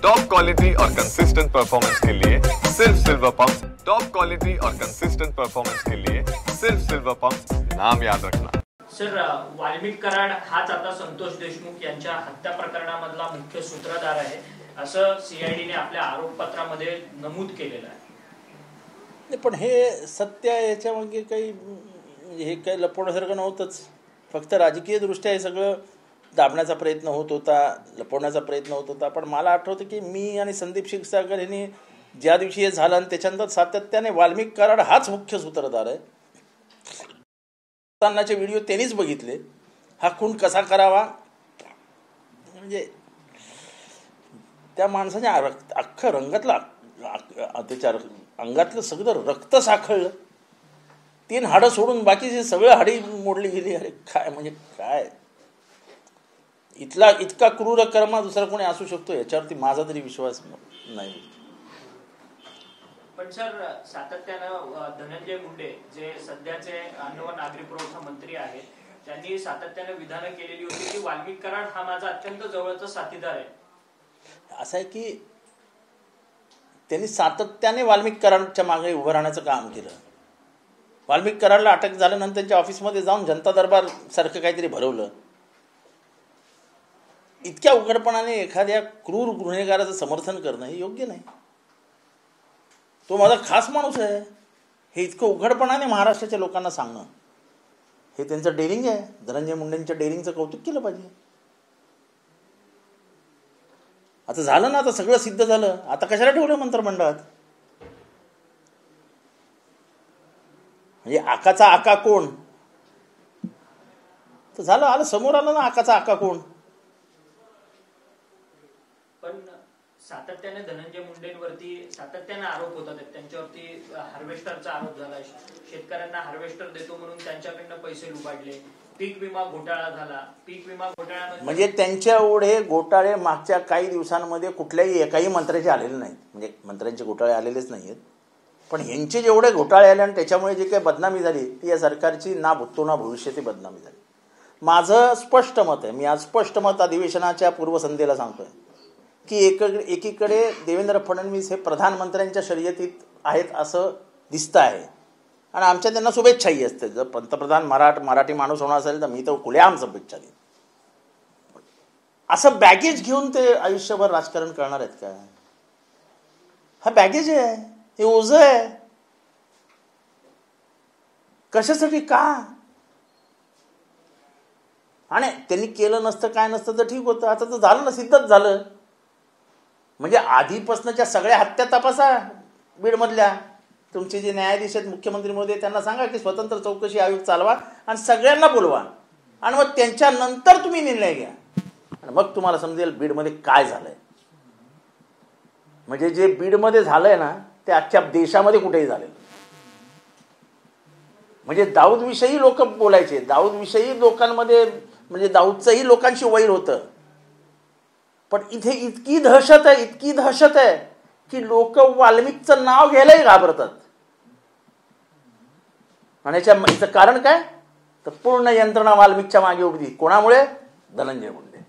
Top quality और consistent performance के लिए सिर्फ सिल्वर पंप। टॉप क्वालिटी और कंसिस्टेंट परफॉर्मेंस के लिए सिर्फ सिल्वर पंप, नाम याद रखना। सर, वाल्मिक कराड हाच आता संतोष देशमुख यांच्या हत्या प्रकरणामधला मुख्य सूत्रधार आहे असं सीआयडीने आपल्या आरोपपत्रामध्ये नमूद केलेलं आहे। पण हे सत्य आहे, याच्यामागे काही हे काही लपवण्यासारखं नव्हतंच. फक्त राजकीय दृष्ट्या हे सगळं दाबण्याचा प्रयत्न होत होता, लपवण्याचा प्रयत्न होत होता. पण मला आठवतं की मी आणि संदीप क्षीरसागर यांनी ज्या दिवशी हे झालं आणि त्याच्यानंतर सातत्याने वाल्मिक कराड हाच मुख्य सूत्रधार आहे. तानाचे व्हिडिओ त्यांनीच बघितले. हा खून कसा करावा, म्हणजे त्या माणसाच्या अख्खं रंगातलं त्याच्या अंगातलं सगळं रक्त साखळलं. 3 हाडं सोडून बाकीचे सगळं हाडी मोडली गेली. अरे काय म्हणजे काय, इतका क्रूर कर्म दुसरा कोणी असू शकतो याच्यावरती माझा तरी विश्वास नाही. पण सर, सातत्यानं धनंजय मुंडे जे सध्याचे अन्न व नागरी पुरवठा मंत्री आहेत, त्यांनी सातत्याने विधानं केलेली होती की वाल्मिक कराड हा माझा अत्यंत जवळचा साथीदार आहे. असं आहे की त्यांनी सातत्याने वाल्मिक कराडच्या मागे उभं राहण्याचं काम केलं. वाल्मिक कराडला अटक झाल्यानंतर त्यांच्या ऑफिसमध्ये जाऊन जनता दरबार सारखं काहीतरी भरवलं. इतक्या उघडपणाने एखाद्या क्रूर गुन्हेगाराचं समर्थन करणं हे योग्य नाही. तो माझा खास माणूस आहे हे इतकं उघडपणाने महाराष्ट्राच्या लोकांना सांगणं हे त्यांचं डेअरिंग आहे. धनंजय मुंडेंच्या डेअरिंगचं कौतुक केलं पाहिजे. आता झालं ना, आता सगळं सिद्ध झालं. आता कशाला ठेवलं मंत्रिमंडळात? म्हणजे आकाचा आका कोण तर झालं, आलं समोर आलं ना आकाचा आका कोण. पण सातत्याने धनंजय मुंडेंवरती सातत्याने आरोप होतात. त्यांच्यावरती हार्वेस्टरचा आरोप झाला. शेतकऱ्यांना हार्वेस्टर देतो म्हणून त्यांच्याकडनं पैसे लुबाडले. पीक विमा घोटाळा झाला. पीक विमा घोटाळ्यामध्ये म्हणजे त्यांच्या एवढे घोटाळे मागच्या काही दिवसांमध्ये कुठल्याही एकाही मंत्र्याचे आलेले नाहीत. म्हणजे मंत्र्यांचे घोटाळे आलेलेच नाही आहेत. पण यांचे जेवढे घोटाळे आले आणि त्याच्यामुळे जे काही बदनामी झाली ती या सरकारची ना भूतो ना भविष्याची बदनामी झाली. माझं स्पष्ट मत आहे, मी आज स्पष्ट मत अधिवेशनाच्या पूर्वसंध्येला सांगतोय की एकीकडे देवेंद्र फडणवीस हे प्रधानमंत्र्यांच्या शर्यतीत आहेत असं दिसतं आहे आणि आमच्या त्यांना शुभेच्छाही असते. जर पंतप्रधान मराठी माणूस होणार असेल तर मी तर खुलेआम शुभेच्छा देईन. असं बॅगेज घेऊन ते आयुष्यभर राजकारण करणार आहेत का? हा बॅगेज आहे, हे ओझं आहे. कशासाठी का? आणि त्यांनी केलं नसतं काय नसतं तर ठीक होतं. आता तर झालं ना, सिद्धच झालं. म्हणजे आधीपासूनच्या सगळ्या हत्या तपासा बीडमधल्या. तुमचे जे न्यायाधीश आहेत मुख्यमंत्री महोदय त्यांना सांगा की स्वतंत्र चौकशी आयोग चालवा आणि सगळ्यांना बोलवा आणि मग त्यांच्यानंतर तुम्ही निर्णय घ्या आणि मग तुम्हाला समजेल बीडमध्ये काय झालंय. म्हणजे जे बीडमध्ये झालंय ना ते अख्ख्या देशामध्ये कुठेही झालेलं. म्हणजे दाऊदविषयी लोक बोलायचे, दाऊदविषयी लोकांमध्ये म्हणजे दाऊदचंही लोकांशी वैर होतं. पण इथे इतकी दहशत आहे की लोक वाल्मिकचं नाव घ्यायलाही घाबरतात. आणि याचं कारण काय तर पूर्ण यंत्रणा वाल्मिकच्या मागे उभी. कोणामुळे? धनंजय मुंडे.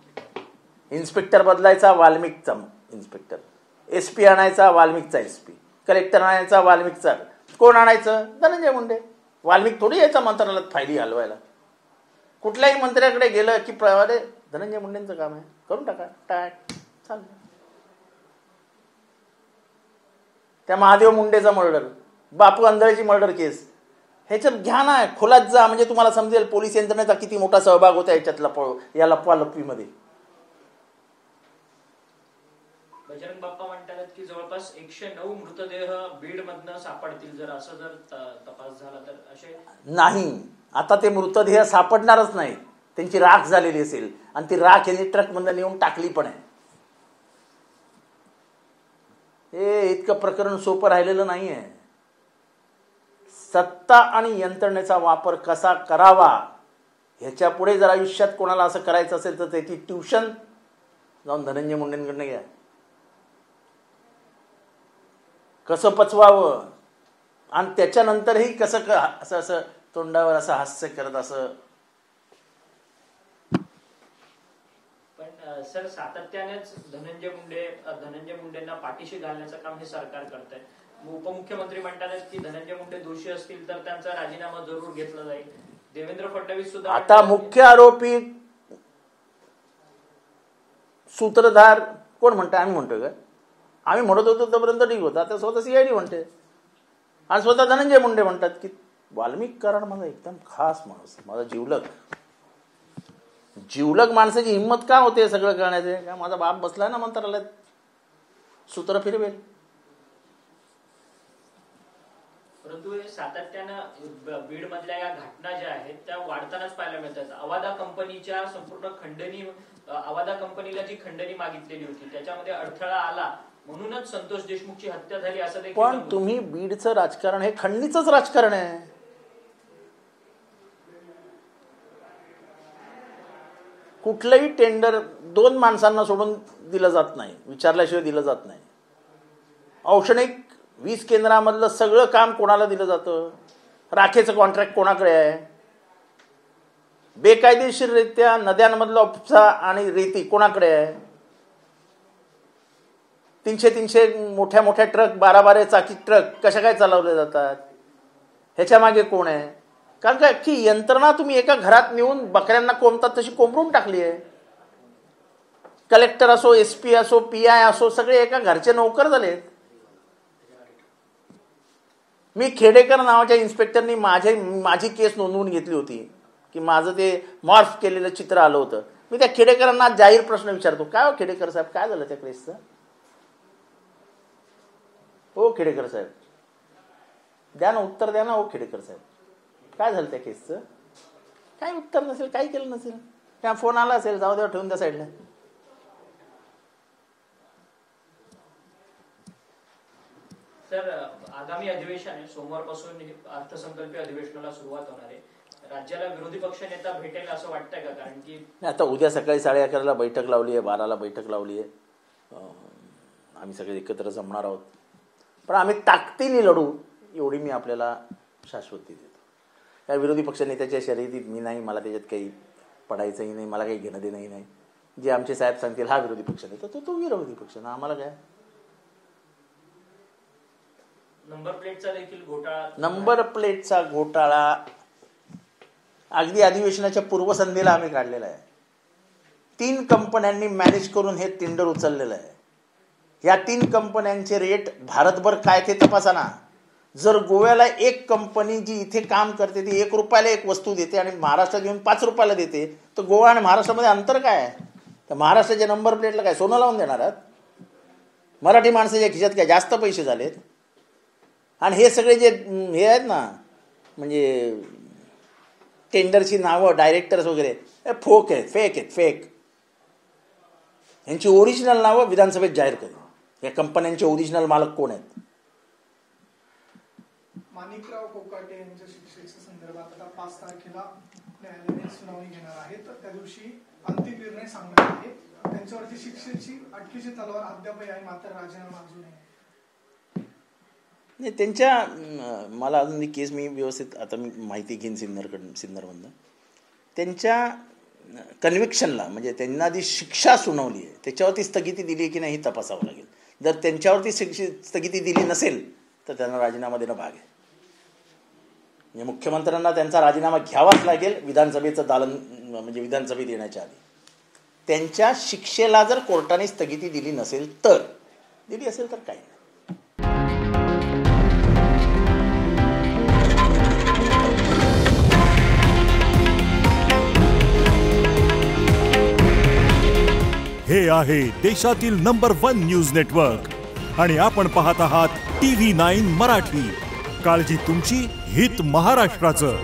इन्स्पेक्टर बदलायचा वाल्मिकचा इन्स्पेक्टर, SP आणायचा वाल्मिकचा SP, कलेक्टर आणायचा वाल्मिकचा. कोण आणायचं? धनंजय मुंडे. वाल्मिक थोडी यायचा मंत्रालयात फायली हलवायला. कुठल्याही मंत्र्याकडे गेलं की प्रवारे धनंजय मुंडेंचं काम आहे, करून टाका, टाक चालेल. त्या महादेव मुंडेचा मर्डर, बापू आंधळेची मर्डर केस, ह्याच्यात घ्या ना, खोलात जा, म्हणजे तुम्हाला समजेल पोलीस यंत्रणेचा किती मोठा सहभाग होता याच्यात या लपवालपवीमध्ये. बजरंग बाप्पा म्हणतात की जवळपास 109 मृतदेह बीड मधनं सापडतील जर तपास झाला तर. असे नाही, आता ते मृतदेह सापडणारच नाही. त्यांची राख झालेली असेल आणि ती राख यांनी ट्रकमधून नेऊन टाकली पण आहे. हे इतकं प्रकरण सोपं राहिलेलं नाहीये. सत्ता आणि यंत्रणेचा वापर कसा करावा ह्याच्या पुढे जर आयुष्यात कोणाला असं करायचं असेल तर त्याची ट्युशन जाऊन धनंजय मुंडेंकडनं घ्या. कसं पचवावं आणि त्याच्यानंतरही कसं असं तोंडावर असं हास्य करत असं. पण सर, सातत्यानेच धनंजय मुंडेंना पाठीशी घालण्याचं काम हे सरकार करत आहे. उपमुख्यमंत्री म्हणतात की धनंजय मुंडे दोषी असतील तर त्यांचा राजीनामा जरूर घेतला जाईल. देवेंद्र फडणवीस सुद्धा आता मुख्य आरोपी सूत्रधार कोण म्हणतं? आम्ही म्हणतो का? आम्ही म्हणत होतो तोपर्यंत ठीक होतं. आता स्वतः CID म्हणते आणि स्वतः धनंजय मुंडे म्हणतात की वाल्मिक कराड माझा एकदम खास माणूस, माझा जिवलग माणसाची हिंमत का होते सगळं करण्याचे? का माझा बाप बसला ना मंत्रालयात, सूत्र फिरवेल. परंतु सातत्यानं बीड मधल्या या घटना ज्या आहेत त्या वाढतानाच पाहायला मिळतात. अवादा कंपनीच्या संपूर्ण अवादा कंपनीला जी खंडणी मागितलेली होती त्याच्यामध्ये अडथळा आला म्हणूनच संतोष देशमुखची हत्या झाली असं देखील. पण तुम्ही बीडचं राजकारण हे खंडणीचंच राजकारण आहे. कुठलंही टेंडर 2 माणसांना सोडून दिलं जात नाही, विचारल्याशिवाय दिलं जात नाही. औष्णिक 20 केंद्रामधलं सगळं काम कोणाला दिलं जातं? राखेचं कॉन्ट्रॅक्ट कोणाकडे आहे? बेकायदेशीररित्या नद्यांमधला उपसा आणि रेती कोणाकडे आहे? 300 मोठ्या मोठ्या ट्रक, 12 चाकी ट्रक कशा काय चालवले जातात? ह्याच्या मागे कोण आहे? कारण का की यंत्रणा तुम्ही एका घरात नेऊन बकऱ्यांना कोंबतात तशी कोंबरून टाकली आहे. कलेक्टर असो, SP असो, PI असो, सगळे एका घरचे नोकर झालेत. मी खेडेकर नावाच्या इन्स्पेक्टरनी माझी केस नोंदवून घेतली होती की माझं ते मॉर्फ केलेलं चित्र आलं होतं. मी त्या खेडेकरांना जाहीर प्रश्न विचारतो, काय हो खेडेकर साहेब, काय झालं त्या केसचं? हो खेडेकर साहेब, द्या ना उत्तर, द्या ना हो खेडेकर साहेब, काय झालं त्या केसचं? काय उत्तर नसेल, काही केलं नसेल, त्या फोन आला असेल, जाऊ द्या, ठेवून त्या साईडला. सर, आगामी अधिवेशन आहे, सोमवारपासून अर्थसंकल्पीय अधिवेशनाला सुरुवात होणार आहे. राज्याला विरोधी पक्ष नेता भेटेल असं वाटतंय का? कारण की आता उद्या सकाळी 11:30ला बैठक लावली आहे, 12ला बैठक लावली आहे. आम्ही सगळे एकत्र जमणार आहोत, पण आम्ही ताकदीने लढू एवढी मी आपल्याला शाश्वती देतो. या विरोधी पक्ष नेत्याच्या शर्यतीत मी नाही, मला त्याच्यात काही पडायचंही नाही, मला काही घेणं देणंही नाही. जे आमचे साहेब सांगतील हा विरोधी पक्ष नेता तो विरोधी पक्ष ना, आम्हाला काय. नंबर प्लेटचा देखील घोटाळा, नंबर प्लेटचा घोटाळा अगदी अधिवेशनाच्या पूर्वसंध्येला आम्ही काढलेला आहे. 3 कंपन्यांनी मॅनेज करून हे टेंडर उचललेलं आहे. या 3 कंपन्यांचे रेट भारतभर काय ते तपासा ना. जर गोव्याला एक कंपनी जी इथे काम करते ती 1 रुपयाला एक वस्तू देते आणि महाराष्ट्रात येऊन 5 रुपयाला देते, तर गोवा आणि महाराष्ट्रामध्ये अंतर काय आहे? तर महाराष्ट्राच्या नंबर प्लेटला काय सोनं लावून देणार आहात? मराठी माणसाच्या खिशात काय जास्त पैसे झालेत? आणि हे सगळे जे हे आहेत ना, म्हणजे टेंडरची नावं, डायरेक्टर्स वगैरे, फोक आहेत, फेक आहेत, फेक. यांची ओरिजिनल नावं विधानसभेत जाहीर करेल. या कंपन्यांचे ओरिजिनल मालक कोण आहेत? माणिकराव कोकाटे यांच्या शिक्षेच्या संदर्भात आता 5 तारखेला न्यायालयाने सुनावणी घेणार आहे, तर त्या दिवशी अंतिम निर्णय सांगणार आहे. त्यांच्यावरती शिक्षेची अटकेची तलवार अद्यापही आहे, मात्र राजीनामा अजून नाही. त्यांच्या मला अजून ती केस मी व्यवस्थित आता मी माहिती घेईन सिन्नरमधनं. त्यांच्या कन्व्हिक्शनला म्हणजे त्यांना जी शिक्षा सुनावली आहे त्याच्यावरती स्थगिती दिली आहे की नाही हे तपासावं लागेल. जर त्यांच्यावरती स्थगिती दिली नसेल तर त्यांना राजीनामा देणं भाग आहे. म्हणजे मुख्यमंत्र्यांना त्यांचा राजीनामा घ्यावाच लागेल विधानसभेचं दालन म्हणजे विधानसभेत येण्याच्या आधी. त्यांच्या शिक्षेला जर कोर्टाने स्थगिती दिली नसेल तर, दिली असेल तर काही नाही. हे आहे देशातील नंबर 1 न्यूज नेटवर्क आणि आपण पाहत आहात TV9 मराठी. काळजी तुमची, हित महाराष्ट्राचं.